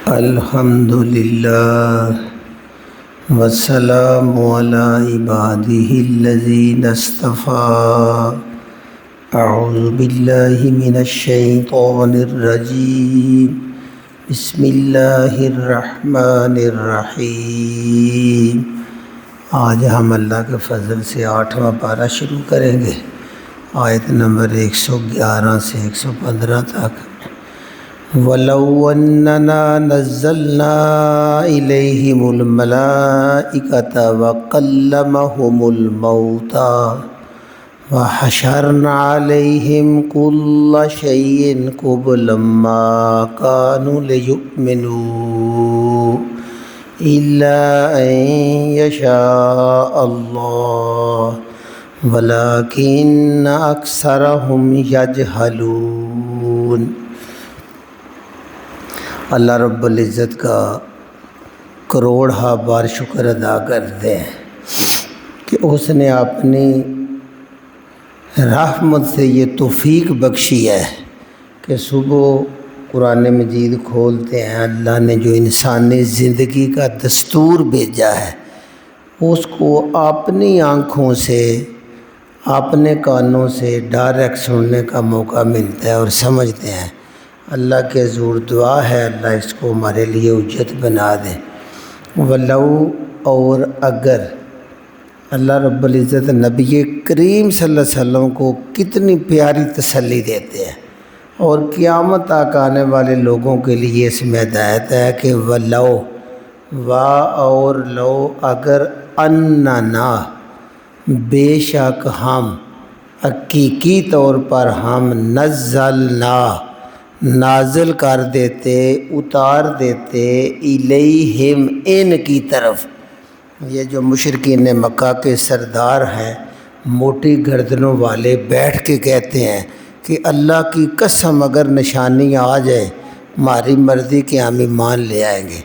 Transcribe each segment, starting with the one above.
الحمد للہ والسلام علی عبادہ الذین اصطفیٰ اعوذ باللہ من الشیطان الرجیم بسم اللہ الرحمن الرحیم۔ آج ہم اللہ کے فضل سے 8واں پارہ شروع کریں گے، آیت نمبر 111 سے 115 تک۔ وَلَوْ أَنَّنَا نَزَّلْنَا إِلَيْهِمُ الْمَلَائِكَةَ وَكَلَّمَهُمُ الْمَوْتَى وَحَشَرْنَا عَلَيْهِمْ كُلَّ شَيْءٍ قُبُلًا مَا كَانُوا لِيُؤْمِنُوا إِلَّا أَن يَشَاءَ اللَّهُ وَلَكِنَّ أَكْثَرَهُمْ يَجْهَلُونَ۔ اللہ رب العزت کا کروڑ بار شکر ادا کرتے ہیں کہ اس نے اپنی رحمت سے یہ توفیق بخشی ہے کہ صبح قرآن مجید کھولتے ہیں، اللہ نے جو انسانی زندگی کا دستور بھیجا ہے اس کو اپنی آنکھوں سے اپنے کانوں سے ڈائریکٹ سننے کا موقع ملتا ہے اور سمجھتے ہیں۔ اللہ کے حضور دعا ہے اللہ اس کو ہمارے لیے حجت بنا دے۔ ولو، اور اگر، اللہ رب العزت نبی کریم صلی اللہ علیہ وسلم کو کتنی پیاری تسلی دیتے ہیں، اور قیامت تک آنے والے لوگوں کے لیے اس میں ہدایت ہے کہ ولو، اور لو، اگر، اننا، بے شک ہم، حقیقی طور پر ہم، نزلنا، نازل کر دیتے، اتار دیتے، الیہم، ان کی طرف۔ یہ جو مشرکین مکہ کے سردار ہیں، موٹی گردنوں والے، بیٹھ کے کہتے ہیں کہ اللہ کی قسم اگر نشانی آ جائے ہماری مرضی کے ہم ایمان لے آئیں گے۔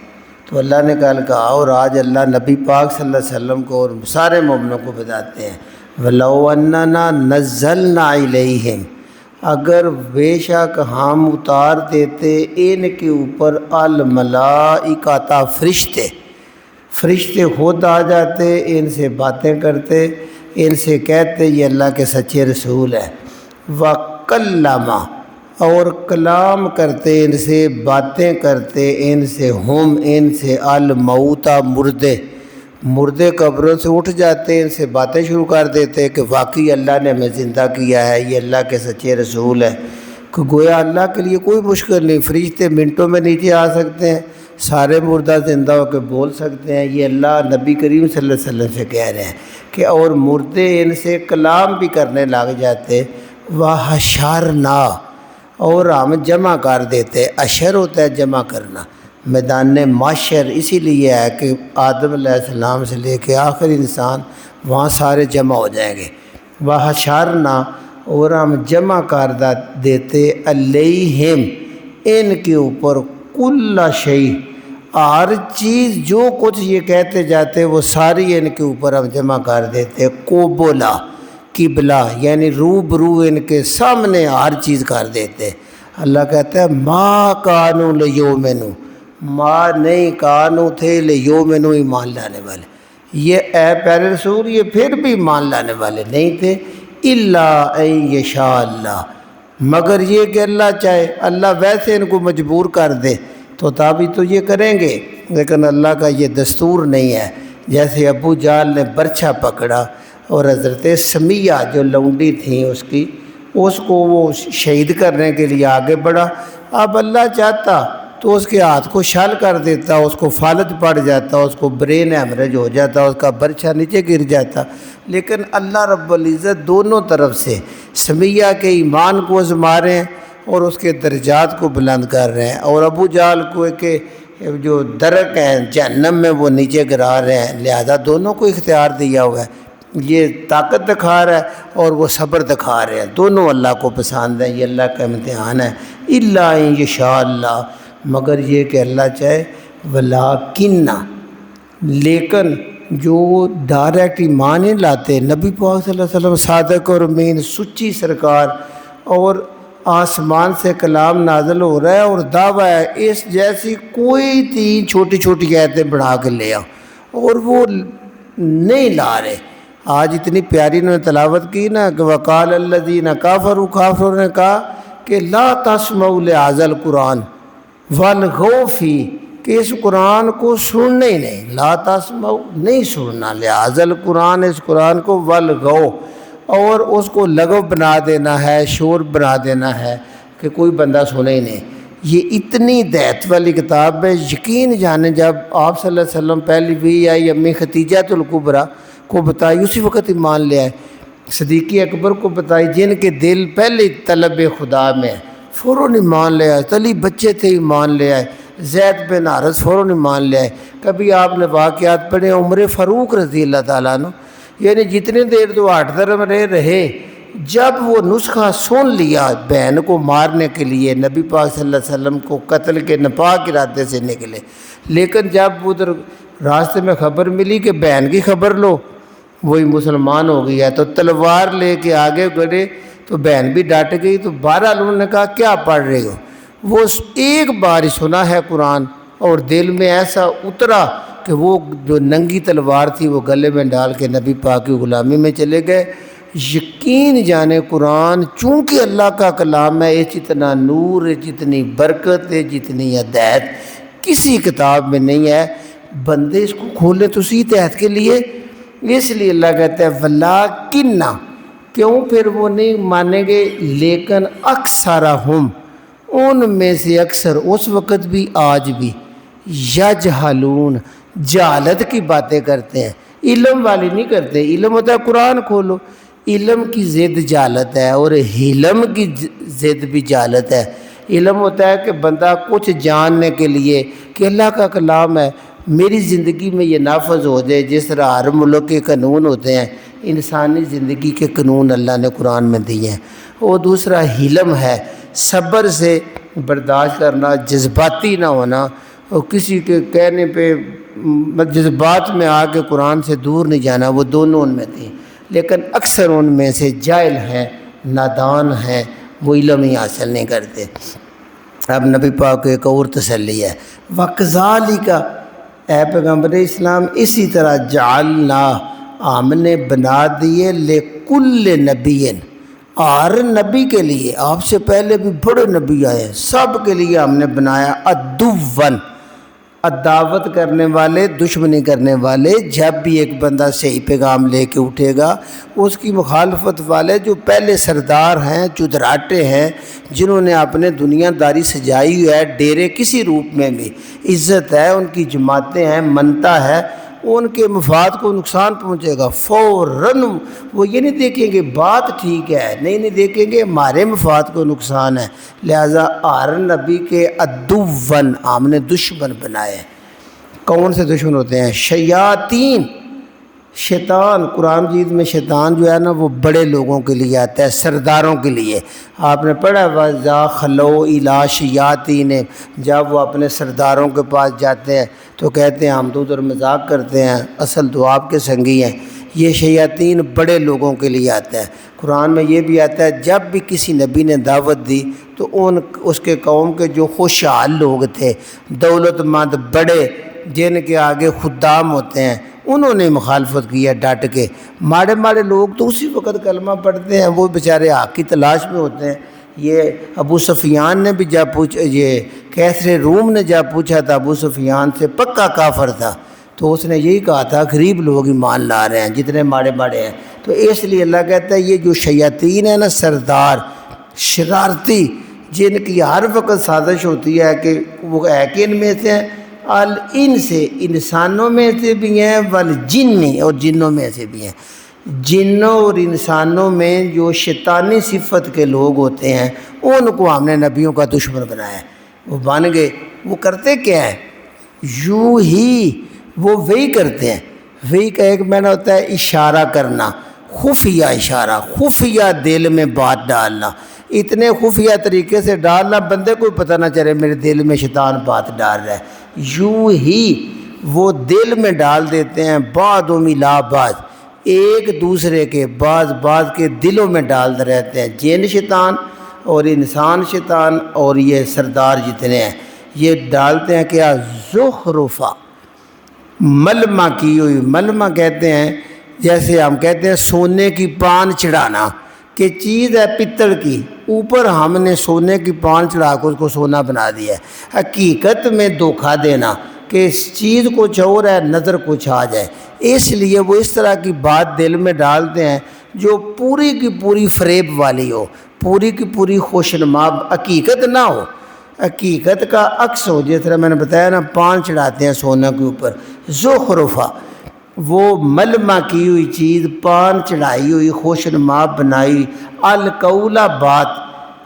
تو اللہ نے کہا، اور آج اللہ نبی پاک صلی اللہ علیہ وسلم کو اور سارے مومنوں کو بتاتے ہیں، وَلَوْ أَنَّنَا نَزَّلْنَا إِلَيْهِمْ، اگر بے شک ہم اتار دیتے ان کے اوپر الملائکۃ، فرشتے خود آ جاتے، ان سے باتیں کرتے، ان سے کہتے یہ اللہ کے سچے رسول ہیں، وَكَلَّمَ، اور کلام کرتے، ان سے باتیں کرتے، ان سے ان سے الموتیٰ، مردے قبروں سے اٹھ جاتے، ان سے باتیں شروع کر دیتے کہ واقعی اللہ نے ہمیں زندہ کیا ہے، یہ اللہ کے سچے رسول ہے۔ کہ گویا اللہ کے لیے کوئی مشکل نہیں، فرشتے منٹوں میں نیچے آ سکتے ہیں، سارے مردہ زندہ ہو کے بول سکتے ہیں۔ یہ اللہ نبی کریم صلی اللہ علیہ وسلم سے کہہ رہے ہیں کہ اور مردے ان سے کلام بھی کرنے لگ جاتے، وَحَشَرْنَا، اور ہم جمع کر دیتے۔ اشر ہوتا ہے جمع کرنا، میدان معاشر اسی لیے ہے کہ آدم علیہ السلام سے لے کے آخر انسان وہاں سارے جمع ہو جائیں گے۔ وَحَشَرْنَا، اور ہم جمع کر دیتے، علیہم، ان کے اوپر، کل شیء، ہر چیز، جو کچھ یہ کہتے جاتے وہ ساری ان کے اوپر ہم جمع کر دیتے، قبلہ، قبلہ، یعنی روبرو ان کے سامنے ہر چیز کر دیتے۔ اللہ کہتا ہے ما کانوا لیؤمنوا، ماں نہیں کانو تھے لیؤمنو، ایمان لانے والے، یہ اے پیارے رسول یہ پھر بھی ایمان لانے والے نہیں تھے، الا ان یشاء اللہ، مگر یہ کہ اللہ چاہے، اللہ ویسے ان کو مجبور کر دے تو تابی تو یہ کریں گے، لیکن اللہ کا یہ دستور نہیں ہے۔ جیسے ابو جہل نے برچھا پکڑا اور حضرت سمیہ جو لونڈی تھیں اس کو وہ شہید کرنے کے لیے آگے بڑھا، اب اللہ چاہتا تو اس کے ہاتھ کو شل کر دیتا، اس کو فالج پڑ جاتا، اس کو برین ہیمریج ہو جاتا، اس کا برچھا نیچے گر جاتا، لیکن اللہ رب العزت دونوں طرف سے سمیہ کے ایمان کو آزما رہے ہیں اور اس کے درجات کو بلند کر رہے ہیں، اور ابو جہل کو کہ جو درک ہیں جہنم میں وہ نیچے گرا رہے ہیں، لہذا دونوں کو اختیار دیا ہوا ہے، یہ طاقت دکھا رہا ہے اور وہ صبر دکھا رہے ہیں، دونوں اللہ کو پسند ہیں، یہ اللہ کا امتحان ہے۔ الا ان یشاء اللہ، مگر یہ کہ اللہ چاہے، ولیکن، لیکن جو ڈائریکٹ ایمان نہیں لاتے، نبی پاک صلی اللہ علیہ وسلم صادق اور امین، سچی سرکار، اور آسمان سے کلام نازل ہو رہا ہے اور دعویٰ ہے اس جیسی کوئی 3 چھوٹی چھوٹی آیتیں بڑھا کے لے آؤ، اور وہ نہیں لا رہے۔ آج اتنی پیاری انہوں نے تلاوت کی نا کہ وقال الذین کافروا، کافروں نے کہا کہ لا تسمعوا لہذا القرآن والغوا فیہ، کہ اس قرآن کو سننا ہی نہیں، لا تسمعوا نہیں سننا، لہذا القرآن اس قرآن کو، والغوا اور اس کو لغو بنا دینا ہے، شور بنا دینا ہے کہ کوئی بندہ سنے ہی نہیں۔ یہ اتنی دہت والی کتاب ہے، یقین جانے جب آپ صلی اللہ علیہ وسلم پہلی بھی آئی امی ختیجہ الکبریٰ کو بتائی اسی وقت ایمان لے آئے، صدیق اکبر کو بتائی جن کے دل پہلے طلب خدا میں فوراً ایمان لے آئے، علی بچے تھے ایمان لے آئے، زید بن حارث فوراً ایمان لے آئے۔ کبھی آپ نے واقعات پڑھے عمر فاروق رضی اللہ تعالیٰ عنہ، یعنی جتنی دیر تو 8 درم رہے، جب وہ نسخہ سن لیا بہن کو مارنے کے لیے نبی پاک صلی اللہ علیہ وسلم کو قتل کے ناپاک ارادے سے نکلے، لیکن جب ادھر راستے میں خبر ملی کہ بہن کی خبر لو وہی مسلمان ہو گیا تو تلوار لے کے آگے بڑھے تو بہن بھی ڈٹ گئی۔ تو بہرحال انہوں نے کہا کیا پڑھ رہے ہو؟ وہ ایک بار ہی سنا ہے قرآن اور دل میں ایسا اترا کہ وہ جو ننگی تلوار تھی وہ گلے میں ڈال کے نبی پاک کی غلامی میں چلے گئے۔ یقین جانے قرآن چونکہ اللہ کا کلام ہے، اس جتنا نور ہے، جتنی برکت ہے، جتنی ہدایت کسی کتاب میں نہیں ہے۔ بندے اس کو کھولیں تو اسی تحت کے لیے، اس لیے اللہ کہتا ہے وَلَٰكِنَّ، کیوں پھر وہ نہیں مانیں گے، لیکن اکثرہم، ان میں سے اکثر اس وقت بھی آج بھی، یجہلون، جہالت کی باتیں کرتے ہیں، علم والی نہیں کرتے۔ علم ہوتا ہے قرآن کھولو، علم کی ضد جہالت ہے اور حلم کی ضد بھی جہالت ہے۔ علم ہوتا ہے کہ بندہ کچھ جاننے کے لیے کہ اللہ کا کلام ہے، میری زندگی میں یہ نافذ ہو جائے، جس طرح ہر ملک کے قانون ہوتے ہیں، انسانی زندگی کے قانون اللہ نے قرآن میں دیے ہیں۔ اور دوسرا حلم ہے، صبر سے برداشت کرنا، جذباتی نہ ہونا، اور کسی کے کہنے پہ جذبات میں آ کے قرآن سے دور نہیں جانا، وہ دونوں ان میں تھے۔ لیکن اکثر ان میں سے جاہل ہیں، نادان ہیں، وہ علم ہی حاصل نہیں کرتے۔ اب نبی پاک کو ایک اور تسلی ہے، وَكَذَلِكَ، اے پیغمبر اسلام اسی طرح جعلنا، ہم نے بنا دیے لِكُلِّ نَبِيٍّ، ہر نبی کے لیے، آپ سے پہلے بھی بڑے نبی آئے ہیں، سب کے لیے ہم نے بنایا عدوًا، عداوت کرنے والے، دشمنی کرنے والے۔ جب بھی ایک بندہ صحیح پیغام لے کے اٹھے گا، اس کی مخالفت والے جو پہلے سردار ہیں، چودراٹے ہیں، جنہوں نے اپنے دنیا داری سجائی ہوئی ہے، ڈیرے کسی روپ میں بھی عزت ہے، ان کی جماعتیں ہیں، منتا ہے، ان کے مفاد کو نقصان پہنچے گا، فوراً وہ یہ نہیں دیکھیں گے بات ٹھیک ہے، نہیں دیکھیں گے ہمارے مفاد کو نقصان ہے۔ لہٰذا ہر نبی کے عدوًا، ہم نے دشمن بنائے۔ کون سے دشمن ہوتے ہیں؟ شیاطین، شیطان۔ قرآن مجید میں شیطان جو ہے نا وہ بڑے لوگوں کے لیے آتا ہے، سرداروں کے لیے۔ آپ نے پڑھا وَإِذَا خَلَوْا إِلَىٰ شَيَاطِینِهِمْ، جب وہ اپنے سرداروں کے پاس جاتے ہیں تو کہتے ہیں ہم تو ادھر مذاق کرتے ہیں، اصل تو آپ کے سنگی ہیں۔ یہ شیاطین بڑے لوگوں کے لیے آتا ہے۔ قرآن میں یہ بھی آتا ہے جب بھی کسی نبی نے دعوت دی تو اس کے قوم کے جو خوشحال لوگ تھے، دولت مند، بڑے، جن کے آگے خدام ہوتے ہیں، انہوں نے مخالفت کی ہے ڈٹ کے۔ ماڑے لوگ تو اسی وقت کلمہ پڑھتے ہیں، وہ بیچارے حق کی تلاش میں ہوتے ہیں۔ یہ ابو سفیان نے بھی جب پوچھا، یہ کیسر روم نے جب پوچھا تھا ابو سفیان سے، پکا کافر تھا، تو اس نے یہی کہا تھا غریب لوگ ایمان لا رہے ہیں جتنے ماڑے ہیں۔ تو اس لیے اللہ کہتا ہے یہ جو شیاطین ہیں نا، سردار شرارتی، جن کی ہر وقت سازش ہوتی ہے کہ وہ ہے کہ ان میں سے ہیں، ان سے، انسانوں میں سے بھی ہیں، والجنی، اور جنوں میں سے بھی ہیں۔ جنوں اور انسانوں میں جو شیطانی صفت کے لوگ ہوتے ہیں ان کو ہم نے نبیوں کا دشمن بنایا ہے۔ وہ بن گئے، وہ کرتے کیا ہے؟ یوں ہی وہ وہی کرتے ہیں۔ وہی کا ایک معنی ہوتا ہے اشارہ کرنا، خفیہ اشارہ، خفیہ دل میں بات ڈالنا، اتنے خفیہ طریقے سے ڈالنا بندے کو پتہ نہ چلے میرے دل میں شیطان بات ڈال رہا ہے۔ یوں ہی وہ دل میں ڈال دیتے ہیں، بعض الا بعض، ایک دوسرے کے بعض کے دلوں میں ڈالتے رہتے ہیں، جن شیطان اور انسان شیطان اور یہ سردار جتنے ہیں یہ ڈالتے ہیں کیا زخرفہ، ملمہ کی ہوئی۔ ملمہ کہتے ہیں جیسے ہم کہتے ہیں سونے کی پان چڑھانا، کہ چیز ہے پتل کی، اوپر ہم نے سونے کی پان چڑھا کر اس کو سونا بنا دیا ہے۔ حقیقت میں دھوکہ دینا کہ اس چیز کچھ اور ہے، نظر کچھ آ جائے، اس لیے وہ اس طرح کی بات دل میں ڈالتے ہیں جو پوری کی پوری فریب والی ہو، پوری کی پوری خوشنما حقیقت نہ ہو، حقیقت کا عکس ہو۔ جس طرح میں نے بتایا نا، پان چڑھاتے ہیں سونا کے اوپر، زخرفہ وہ ملمہ کی ہوئی چیز، پان چڑھائی ہوئی، خوشنما بنائی ہوئی، القولا بات،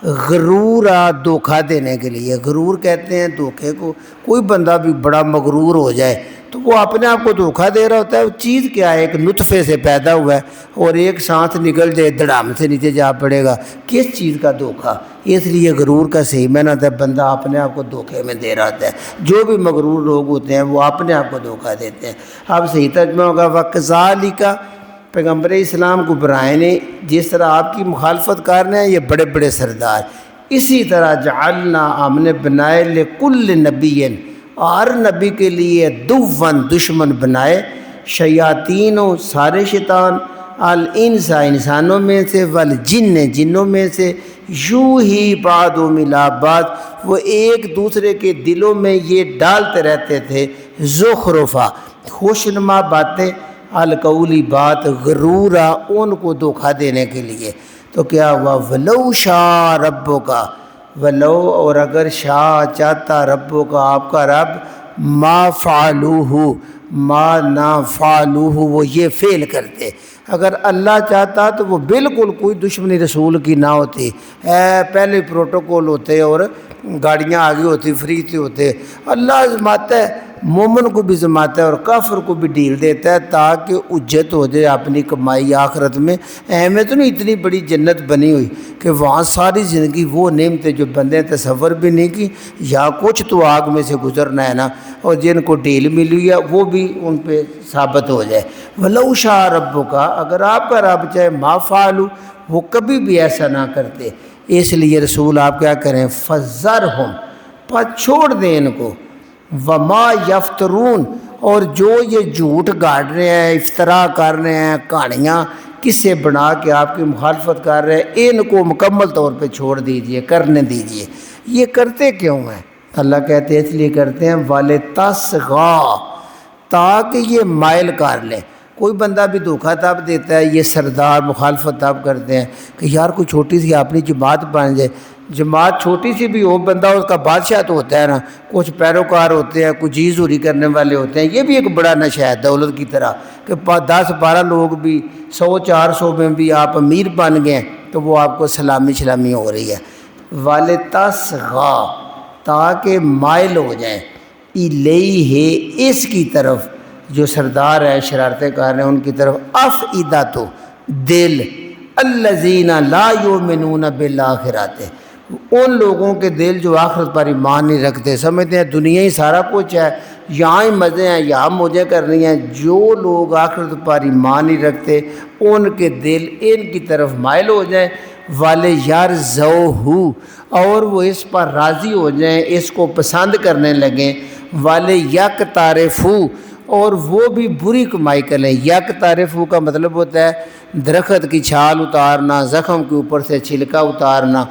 غرورا دھوکہ دینے کے لیے۔ غرور کہتے ہیں دھوکے کو۔ کوئی بندہ بھی بڑا مغرور ہو جائے تو وہ اپنے آپ کو دھوکہ دے رہا ہوتا ہے۔ وہ چیز کیا ہے؟ ایک نطفے سے پیدا ہوا ہے اور ایک سانس نکل جائے دھڑام سے نیچے جا پڑے گا، کس چیز کا دھوکہ؟ اس لیے غرور کا صحیح معنی ہے بندہ اپنے آپ کو دھوکے میں دے رہا ہوتا ہے۔ جو بھی مغرور لوگ ہوتے ہیں وہ اپنے آپ کو دھوکہ دیتے ہیں۔ اب صحیح ترجمہ ہوگا وَكَذَلِكَ، پیغمبر اسلام کو برائے نے جس طرح آپ کی مخالفت کر رہے ہیں یہ بڑے بڑے سردار، اسی طرح جعلنا، ہم نے بنائے لِكُلِّ نَبِيٍّ، ہر نبی کے لیے دُوًّا، دشمن بنائے، شیاطینوں، سارے شیطان، الانس، انسانوں میں سے، والجن، جنوں میں سے، یوں ہی بعضهم الی بعض، وہ ایک دوسرے کے دلوں میں یہ ڈالتے رہتے تھے زخرفہ، خوشنما باتیں، القولی بات، غرورا، ان کو دھوکہ دینے کے لیے۔ تو کیا ہوا؟ ولو شاء ربک، ولو، اور اگر شاء چاہتا، ربک، آپ کا رب، ما فعلوہ، ما نہ فعلوہ، وہ یہ فعل کرتے۔ اگر اللہ چاہتا تو وہ بالکل کوئی دشمنی رسول کی نہ ہوتی، پہلے پروٹوکول ہوتے اور گاڑیاں آگے ہوتی، فریتے ہوتے۔ اللہ آزماتا ہے، مومن کو بھی آزماتا ہے اور کافر کو بھی ڈھیل دیتا ہے تاکہ اجت ہو جائے اپنی کمائی آخرت میں۔ اہمیت نہیں، اتنی بڑی جنت بنی ہوئی کہ وہاں ساری زندگی وہ نعمتیں جو بندے تصور بھی نہیں کی، یا کچھ تو آگ میں سے گزرنا ہے نا، اور جن کو ڈھیل ملی ہوئی ہے وہ بھی ان پہ ثابت ہو جائے۔ وَلَوْ شَاءَ رَبُّكَ، اگر آپ کا رب چاہے، مَا فَعَلُوا، وہ کبھی بھی ایسا نہ کرتے۔ اس لیے رسول آپ کیا کریں؟ فَذَرْهُمْ، پس چھوڑ دیں ان کو، وَمَا يَفْتَرُونَ، اور جو یہ جھوٹ گاڑ رہے ہیں، افطرا کر رہے ہیں، کہانیاں قصے بنا کے آپ کی مخالفت کر رہے ہیں، ان کو مکمل طور پہ چھوڑ دیجئے، کرنے دیجئے۔ یہ کرتے کیوں ہیں؟ اللہ کہتے ہیں اس لیے کرتے ہیں وَلِتَصْغَىٰ، تاکہ یہ مائل کر لیں۔ کوئی بندہ بھی دھوکہ تب دیتا ہے، یہ سردار مخالفت تب کرتے ہیں کہ یار کوئی چھوٹی سی اپنی جماعت بن جائے۔ جماعت چھوٹی سی بھی ہو، بندہ اس کا بادشاہ تو ہوتا ہے نا، کچھ پیروکار ہوتے ہیں، کچھ جی زوری کرنے والے ہوتے ہیں۔ یہ بھی ایک بڑا نشہ ہے دولت کی طرح، کہ 10-12 لوگ بھی 100-400 میں بھی آپ امیر بن گئے تو وہ آپ کو سلامی ہو رہی ہے۔ وَلِتَصْغَىٰ، تاکہ مائل ہو جائیں، الیہ، اس کی طرف، جو سردار ہے شرارتیں کر رہے ہیں ان کی طرف، افئدۃ، دل، الذین لا یؤمنون بالآخرۃ، ان لوگوں کے دل جو آخرت پر ایمان نہیں رکھتے، سمجھتے ہیں دنیا ہی سارا کچھ ہے، یہاں ہی مزے ہیں، یہاں موجیں کرنی ہیں۔ جو لوگ آخرت پر ایمان نہیں رکھتے ان کے دل ان کی طرف مائل ہو جائیں، وَلِيَرْضَوْهُ، اور وہ اس پر راضی ہو جائیں، اس کو پسند کرنے لگیں، وَلِيَقْتَرِفُوا، اور وہ بھی بری کمائی کر لیں۔ یقترفوا کا مطلب ہوتا ہے درخت کی چھال اتارنا، زخم کے اوپر سے چھلکا اتارنا،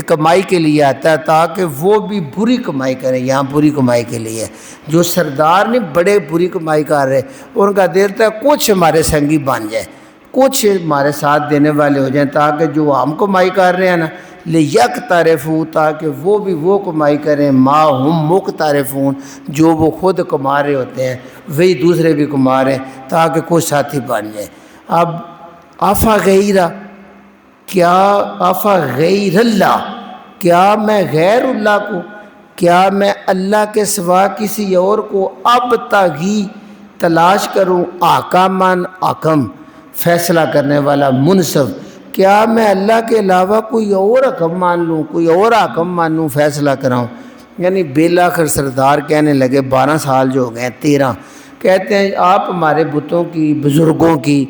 کمائی کے لیے آتا ہے، تاکہ وہ بھی بری کمائی کریں۔ یہاں بری کمائی کے لیے جو سردار نے بڑے بری کمائی کر رہے، ان کا دل ہے کچھ ہمارے سنگی بن جائے، کچھ ہمارے ساتھ دینے والے ہو جائیں، تاکہ جو ہم کمائی کر رہے ہیں نا، لیقترفوا، تاکہ وہ بھی وہ کمائی کریں، ما ہم مقترفون، جو وہ خود کما رہے ہوتے ہیں وہی دوسرے بھی کما رہے ہیں، تاکہ کوئی ساتھی بن جائے۔ اب آفا غیرہ، کیا آفا غیر اللہ، کیا میں غیر اللہ کو، کیا میں اللہ کے سوا کسی اور کو اب تاغی تلاش کروں، آکامن، حکم، فیصلہ کرنے والا، منصف، کیا میں اللہ کے علاوہ کوئی اور حکم مان لوں، کوئی اور حکم مانوں، فیصلہ کراؤں؟ یعنی بالآخر سردار کہنے لگے 12 سال جو ہو گئے 13، کہتے ہیں آپ ہمارے بتوں کی، بزرگوں کی،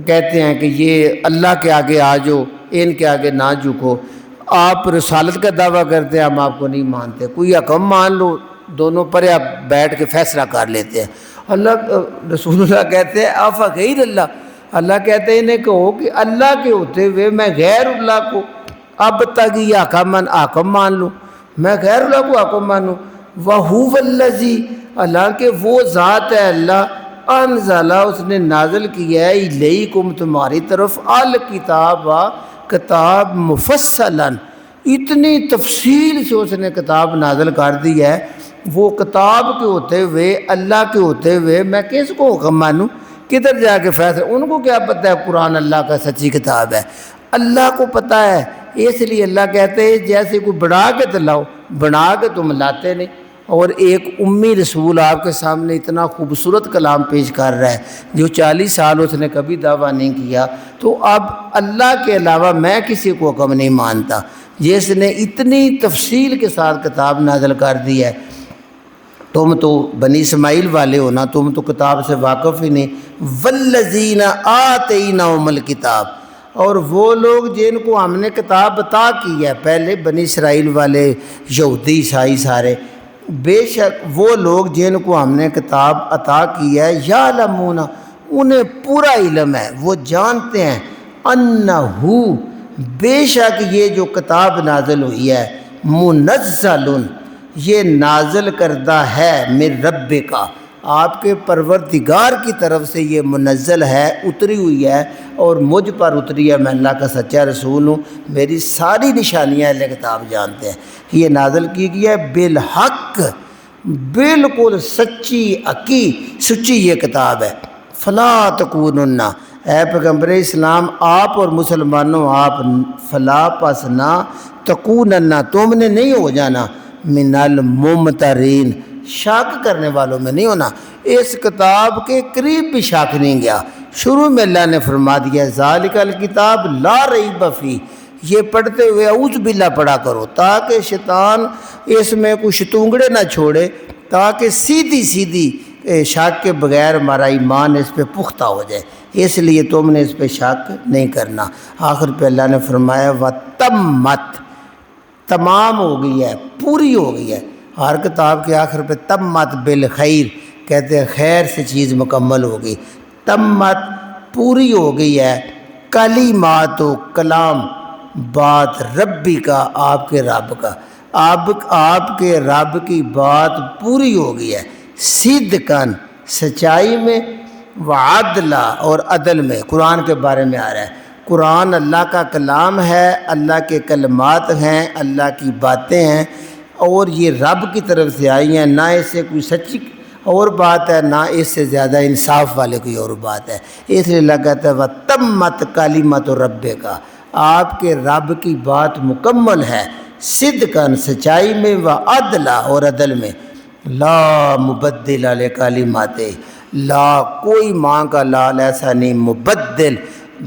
کہتے ہیں کہ یہ اللہ کے آگے آ جاؤ، ان کے آگے نہ جھکو، آپ رسالت کا دعویٰ کرتے ہیں، ہم آپ کو نہیں مانتے، کوئی حکم مان لو، دونوں پر آپ بیٹھ کے فیصلہ کر لیتے ہیں۔ اللہ رسول اللہ کہتے ہیں آفا غیر اللہ، اللہ کہتے ہیں انہیں کہو کہ اللہ کے ہوتے ہوئے میں غیر اللہ کو اب تک یہ حکم مان لوں، میں غیر اللہ کو حکم مانوں۔ وَهُوَ الَّذِي، اللہ کہ وہ ذات ہے اللہ، انزلہ اس نے نازل کیا ہے الیکم تمہاری طرف الکتاب کتاب مفصلاً، اتنی تفصیل سے اس نے کتاب نازل کر دی ہے۔ وہ کتاب کے ہوتے ہوئے اللہ کے ہوتے ہوئے میں کس کو حکم مانوں، کدھر جا کے فیصلہ؟ ان کو کیا پتہ ہے قرآن اللہ کا سچی کتاب ہے؟ اللہ کو پتہ ہے، اس لیے اللہ کہتے ہیں جیسے کوئی بنا کے تو لاؤ، بنا کے تم لاتے نہیں۔ اور ایک امی رسول آپ کے سامنے اتنا خوبصورت کلام پیش کر رہا ہے جو 40 سال اس نے کبھی دعویٰ نہیں کیا، تو اب اللہ کے علاوہ میں کسی کو حکم نہیں مانتا، جس نے اتنی تفصیل کے ساتھ کتاب نازل کر دی ہے۔ تم تو بنی اسماعیل والے ہو نا، تم تو کتاب سے واقف ہی نہیں۔ والذین آتیناہم الکتاب، اور وہ لوگ جن کو ہم نے کتاب عطا کی ہے، پہلے بنی اسرائیل والے، یہودی عیسائی سارے، بے شک وہ لوگ جن کو ہم نے کتاب عطا کی ہے، یعلمون، انہیں پورا علم ہے، وہ جانتے ہیں، انہو، بے شک یہ جو کتاب نازل ہوئی ہے، منزل، یہ نازل کردہ ہے، من رب کا، آپ کے پروردگار کی طرف سے یہ منزل ہے، اتری ہوئی ہے، اور مجھ پر اتری ہے، میں اللہ کا سچا رسول ہوں، میری ساری نشانیاں اللہ کتاب جانتے ہیں کہ یہ نازل کی گئی ہے بالحق، بالکل سچی سچی یہ کتاب ہے۔ فلا تکونن، اے پیغمبر اسلام آپ اور مسلمانوں آپ، فلا پس نہ، تکونن تم نے نہیں ہو جانا، من الممترین شک کرنے والوں میں نہیں ہونا۔ اس کتاب کے قریب بھی شک نہیں گیا۔ شروع میں اللہ نے فرما دیا ذالک الکتاب لا ریب فیہ، یہ پڑھتے ہوئے اعوذ باللہ پڑھا کرو تاکہ شیطان اس میں کوئی شتونگڑے نہ چھوڑے، تاکہ سیدھی سیدھی شک کے بغیر ہمارا ایمان اس پہ پختہ ہو جائے، اس لیے تم نے اس پہ شک نہیں کرنا۔ آخر پہ اللہ نے فرمایا وَتَمَّتْ، تمام ہو گئی ہے، پوری ہو گئی ہے۔ ہر کتاب کے آخر پہ تمت بالخیر، کہتے ہیں خیر سے چیز مکمل ہو گئی، تمت پوری ہو گئی ہے، کلمات و کلام، بات ربی کا، آپ کے رب کا، آپ کے رب کی بات پوری ہو گئی ہے، صدقاً سچائی میں، وعدلا اور عدل میں۔ قرآن کے بارے میں آ رہا ہے، قرآن اللہ کا کلام ہے، اللہ کے کلمات ہیں، اللہ کی باتیں ہیں، اور یہ رب کی طرف سے آئی ہیں، نہ اس سے کوئی سچی اور بات ہے، نہ اس سے زیادہ انصاف والے کوئی اور بات ہے۔ اس لیے اللہ کہتا ہے وَتَمَّتْ کَلِمَتُ رَبِّکَ، آپ کے رب کی بات مکمل ہے، صدقاً سچائی میں، وعدلا اور عدل میں، لا مبدل لکلماتہ، لا کوئی ماں کا لال ایسا نہیں، مبدل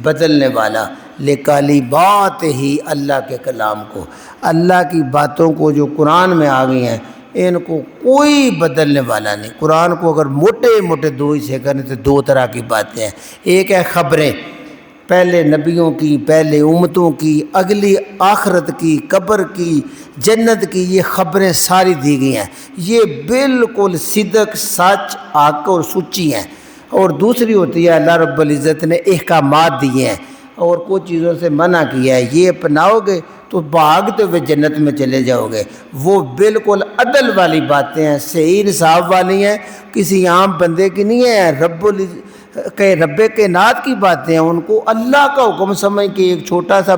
بدلنے والا، لکلمات ہی اللہ کے کلام کو، اللہ کی باتوں کو جو قرآن میں آ گئی ہیں ان کو کوئی بدلنے والا نہیں۔ قرآن کو اگر موٹے موٹے دو حصے کریں تو دو طرح کی باتیں ہیں، ایک ہے خبریں، پہلے نبیوں کی، پہلے امتوں کی، اگلی آخرت کی، قبر کی، جنت کی، یہ خبریں ساری دی گئی ہیں، یہ بالکل صدق، سچ، حق اور سچی ہیں۔ اور دوسری ہوتی ہے اللہ رب العزت نے احکامات دیے ہیں اور کچھ چیزوں سے منع کیا ہے، یہ اپناؤ گے تو بھاگتے ہوئے جنت میں چلے جاؤ گے، وہ بالکل عدل والی باتیں ہیں، صحیح انصاف والی ہیں، کسی عام بندے کی نہیں ہے، رب کائنات کی باتیں ہیں، ان کو اللہ کا حکم سمجھ کے ایک چھوٹا سا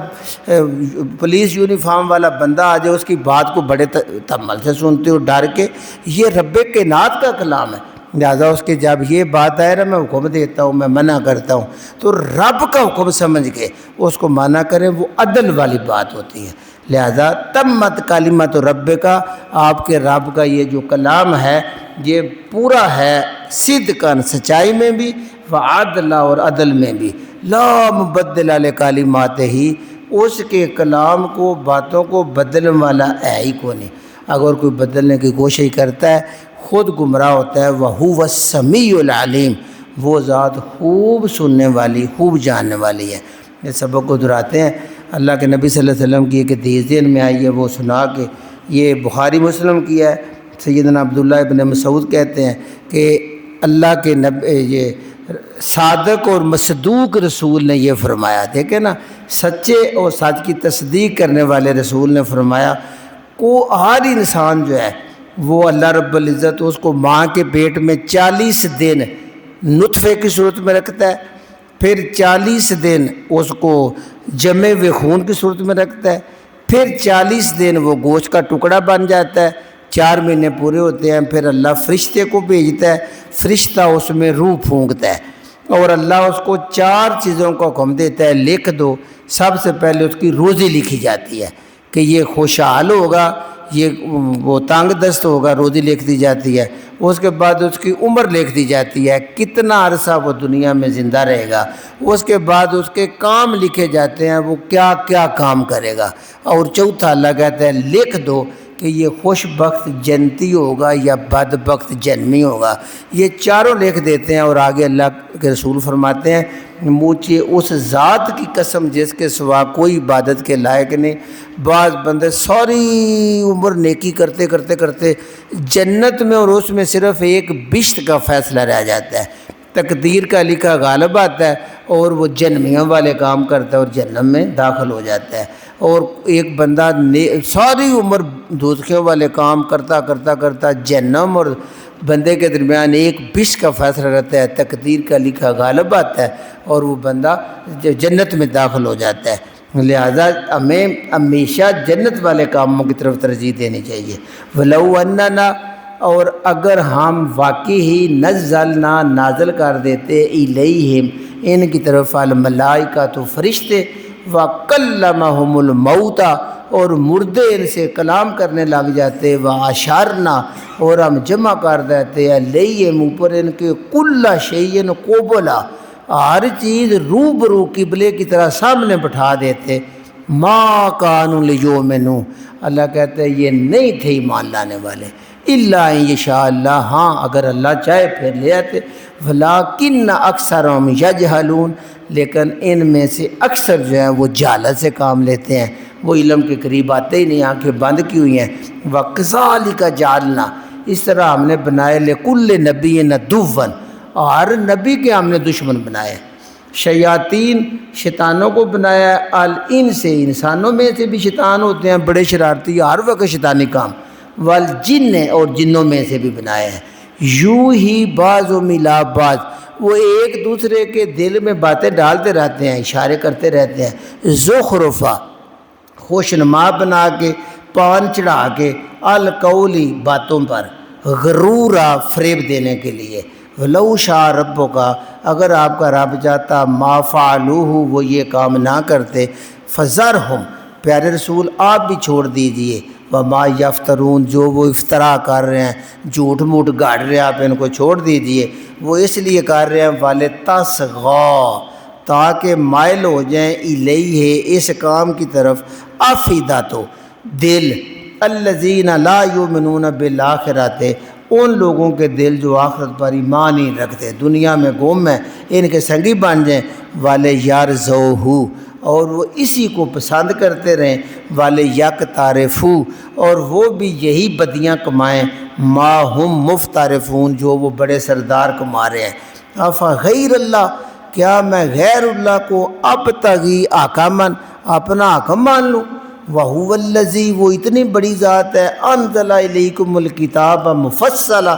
پولیس یونیفارم والا بندہ آ جائے اس کی بات کو بڑے تحمل سے سنتے ہو ڈر کے، یہ رب کائنات کا کلام ہے، لہٰذا اس کے جب یہ بات آئے نا میں حکم دیتا ہوں، میں منع کرتا ہوں، تو رب کا حکم سمجھ کے اس کو منع کریں، وہ عدل والی بات ہوتی ہے۔ لہذا تمت کلمات رب کا، آپ کے رب کا یہ جو کلام ہے یہ پورا ہے، صدقاً سچائی میں بھی، وعدل اور عدل میں بھی، لا مبدل لکلماتہ ہی، اس کے کلام کو، باتوں کو بدلنے والا ہے ہی کو نہیں، اگر کوئی بدلنے کی کوشش کرتا ہے خود گمراہ ہوتا ہے۔ وَهُوَ السَّمِيعُ الْعَلِيمُ، وہ ذات خوب سننے والی، خوب جاننے والی ہے۔ یہ سبق کو دہراتے ہیں اللہ کے نبی صلی اللہ علیہ وسلم کی ایک حدیث ذہن میں آئی ہے، وہ سنا کے یہ بخاری مسلم کی ہے۔ سیدنا عبداللہ ابن مسعود کہتے ہیں کہ اللہ کے یہ صادق اور مصدوق رسول نے یہ فرمایا، دیکھیں نا، سچے اور سچ کی تصدیق کرنے والے رسول نے فرمایا کو ہر انسان جو ہے وہ اللہ رب العزت اس کو ماں کے پیٹ میں 40 دن نطفے کی صورت میں رکھتا ہے، پھر 40 دن اس کو جمے ہوئے خون کی صورت میں رکھتا ہے، پھر 40 دن وہ گوشت کا ٹکڑا بن جاتا ہے، 4 مہینے پورے ہوتے ہیں، پھر اللہ فرشتے کو بھیجتا ہے، فرشتہ اس میں روح پھونکتا ہے اور اللہ اس کو 4 چیزوں کا حکم دیتا ہے لکھ دو۔ سب سے پہلے اس کی روزی لکھی جاتی ہے کہ یہ خوشحال ہوگا، یہ وہ تنگ دست ہوگا، روزی لکھ دی جاتی ہے۔ اس کے بعد اس کی عمر لکھ دی جاتی ہے، کتنا عرصہ وہ دنیا میں زندہ رہے گا۔ اس کے بعد اس کے کام لکھے جاتے ہیں، وہ کیا کیا کام کرے گا۔ اور چوتھا اللہ کہتا ہے لکھ دو کہ یہ خوش بخت جنتی ہوگا یا بدبخت جنمی ہوگا۔ یہ چاروں لکھ دیتے ہیں اور آگے اللہ کے رسول فرماتے ہیں مجھے اس ذات کی قسم جس کے سوا کوئی عبادت کے لائق نہیں۔ بعض بندے ساری عمر نیکی کرتے کرتے کرتے جنت میں اور اس میں صرف ایک بشت کا فیصلہ رہ جاتا ہے، تقدیر کا لکھا غالب آتا ہے اور وہ جنمیوں والے کام کرتا ہے اور جہنم میں داخل ہو جاتا ہے۔ اور ایک بندہ ساری عمر دوزخیوں والے کام کرتا کرتا کرتا جہنم اور بندے کے درمیان ایک بشت کا فیصلہ رہتا ہے، تقدیر کا لکھا غالب آتا ہے اور وہ بندہ جنت میں داخل ہو جاتا ہے۔ لہذا ہمیں ہمیشہ جنت والے کاموں کی طرف ترجیح دینی چاہیے۔ وَلَوْ أَنَّنَا، اور اگر ہم واقعی ہی نزلنا نازل کر دیتے الیہم ان کی طرف الملائکۃ فرشتے، وَكَلَّمَهُمُ الْمَوْتَى اور مردے ان سے کلام کرنے لگ جاتے، وَأَشَرْنَا اور ہم جمع کر دیتے علیہم اوپر ان کے کُلَّ شَيْءٍ قُبُلًا ہر چیز روبرو قبلے کی طرح سامنے بٹھا دیتے، مَا كَانُوا لِيُؤْمِنُوا اللہ کہتا ہے یہ نہیں تھے ایمان لانے والے، اِلَّا إِن يَشَاءَ اللہ ہاں اگر اللہ چاہے پھر لے آتے، وَلَٰكِنَّ أَكْثَرَهُمْ يَجْهَلُونَ لیکن ان میں سے اکثر جو ہیں وہ جہالت سے کام لیتے ہیں، وہ علم کے قریب آتے ہی نہیں، آنکھیں بند کی ہوئی ہیں۔ وَكَذَٰلِكَ جَعَلْنَا اس طرح ہم نے بنائے لِكُلِّ نَبِيٍّ عَدُوًّا ہر نبی کے ہم نے دشمن بنائے، شیاطین شیطانوں کو بنایا، الانس انسانوں میں سے بھی شیطان ہوتے ہیں بڑے شرارتی ہر وقت شیطانی کام، والجن اور جنوں میں سے بھی بنایا ہے، یوں ہی بعض و ملا بعض وہ ایک دوسرے کے دل میں باتیں ڈالتے رہتے ہیں، اشارے کرتے رہتے ہیں، زخرفا خوشنما بنا کے، پان چڑھا کے، القولی باتوں پر، غرورا فریب دینے کے لیے، ولو شاء ربک اگر آپ کا رب چاہتا ما فعلوہ وہ یہ کام نہ کرتے، فذرہم پیارے رسول آپ بھی چھوڑ دیجئے، وما یفترون جو وہ افطرا کر رہے ہیں، جھوٹ موٹ گاڑ رہے ہیں، آپ ان کو چھوڑ دیجئے، وہ اس لیے کر رہے ہیں وَلِتَصْغَىٰ تاکہ مائل ہو جائیں الیہ اس کام کی طرف افئدۃ دل الذین لا یؤمنون بالآخرۃ ان لوگوں کے دل جو آخرت پر ایمان نہیں رکھتے، دنیا میں گم ہیں، ان کے سنگی بن جائیں، وَلِيَرْضَوْهُ اور وہ اسی کو پسند کرتے رہیں، وَلِيَقْتَرِفُوا اور وہ بھی یہی بدیاں کمائیں، ما ہم مفترفون جو وہ بڑے سردار کما رہے ہیں۔ افغیر اللہ کیا میں غیر اللہ کو ابتغی حکما اپنا حکم مان لوں، وَهُوَ الَّذِي وہ اتنی بڑی ذات ہے، انزل الیکم الکتاب مفصلا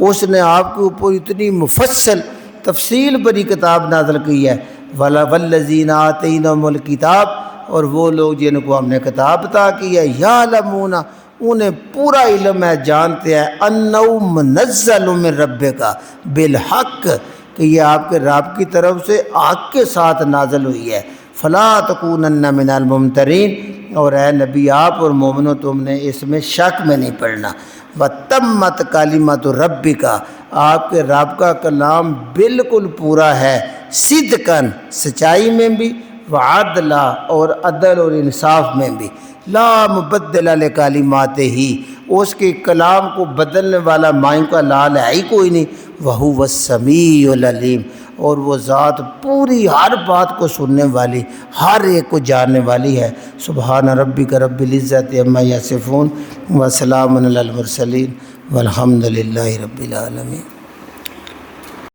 اس نے آپ کے اوپر اتنی مفصل تفصیل بری کتاب نازل کی ہے، وَالَّذِينَ آتَيْنَهُمُ الْكِتَابَ اور وہ لوگ جن کو ہم نے کتاب عطا کی ہے، یعلمون انہیں پورا علم ہے، جانتے ہیں، اَنَّهُ مُنَزَّلٌ مِّن رَبِّكَ بالحق کہ یہ آپ کے رب کی طرف سے حق کے ساتھ نازل ہوئی ہے، فَلَا تَكُونَنَّ مِنَ الْمُمْتَرِينَ اور اے نبی آپ اور مومنوں تم نے اس میں شک میں نہیں پڑنا، وَتَمَّتْ کَلِمَتُ رَبِّكَ آپ کے رب کا کلام بالکل پورا ہے، صدقاً سچائی میں بھی، وعدلا اور عدل اور انصاف میں بھی، لا مبدل لکلماتہ اس کے کلام کو بدلنے والا مائیں کا لال ہے ہی کوئی نہیں، وَهُوَ السَّمِيعُ الْعَلِيمُ اور وہ ذات پوری ہر بات کو سننے والی، ہر ایک کو جاننے والی ہے۔ سبحان ربک رب العزت عما یصفون وسلام علی المرسلین والحمد للہ رب العالمین۔